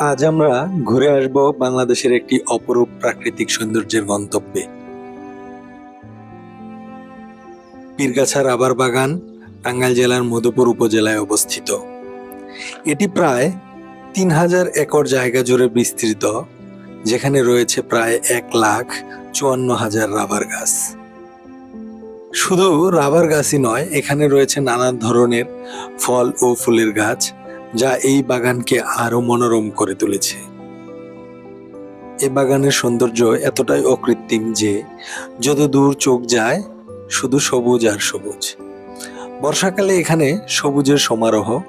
আজ আমরা ঘুরে আসব বাংলাদেশের একটি অপরূপ প্রাকৃতিক সৌন্দর্যের গন্তব্যে। পীরগাছা রাবার বাগান টাঙ্গাইল জেলার মধুপুর উপজেলায় অবস্থিত। এটি প্রায় ৩,০০০ একর জায়গা জুড়ে বিস্তৃত, যেখানে রয়েছে প্রায় ১,৫৪,০০০ রাবার গাছ। শুধু রাবার গাছই নয়, এখানে রয়েছে নানা ধরনের ফল ও ফুলের গাছ, যা এই বাগানকে আরো মনোরম করে তুলেছে। এ বাগানের সৌন্দর্য এতটাই অকৃত্রিম যে যত দূর চোখ যায় শুধু সবুজ আর সবুজ। বর্ষাকালে এখানে সবুজের সমারোহ,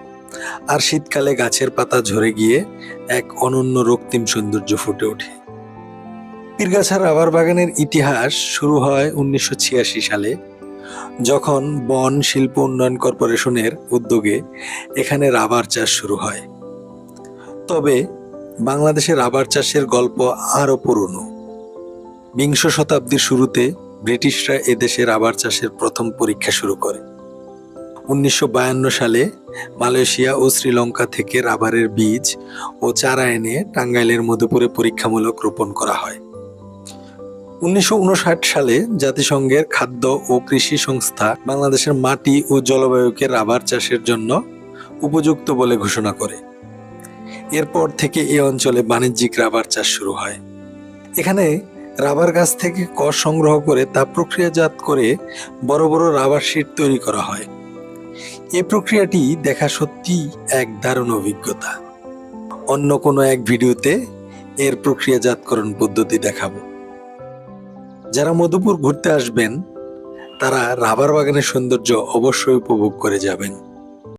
আর শীতকালে গাছের পাতা ঝরে গিয়ে এক অনন্য রক্তিম সৌন্দর্য ফুটে ওঠে। পীরগাছা রাবার বাগানের ইতিহাস শুরু হয় ১৯৮৬ সালে, যখন বন শিল্প উন্নয়ন কর্পোরেশনের উদ্যোগে এখানে রাবার চাষ শুরু হয়। তবে বাংলাদেশে রাবার চাষের গল্প আরো পুরনো। বিংশ শতাব্দীর শুরুতে ব্রিটিশরা এদেশে রাবার চাষের প্রথম পরীক্ষা শুরু করে। ১৯৫২ সালে মালয়েশিয়া ও শ্রীলঙ্কা থেকে রাবারের বীজ ও চারা এনে টাঙ্গাইলের মধুপুরে পরীক্ষামূলক রোপণ করা হয়। ১৯৫৯ সালে জাতিসংঘের খাদ্য ও কৃষি সংস্থা বাংলাদেশের মাটি ও জলবায়ুকে রাবার চাষের জন্য উপযুক্ত বলে ঘোষণা করে। এরপর থেকে এ অঞ্চলে বাণিজ্যিক রাবার চাষ শুরু হয়। এখানে রাবার গাছ থেকে কষ সংগ্রহ করে তা প্রক্রিয়াজাত করে বড় বড় রাবার শিট তৈরি করা হয়। এই প্রক্রিয়াটি দেখা সত্যি এক দারুণ অভিজ্ঞতা। অন্য কোনো এক ভিডিওতে এর প্রক্রিয়াজাতকরণ পদ্ধতি দেখাবো। যারা মধুপুর ঘুরতে আসবেন তারা রাবার বাগানের সৌন্দর্য অবশ্যই উপভোগ করে যাবেন।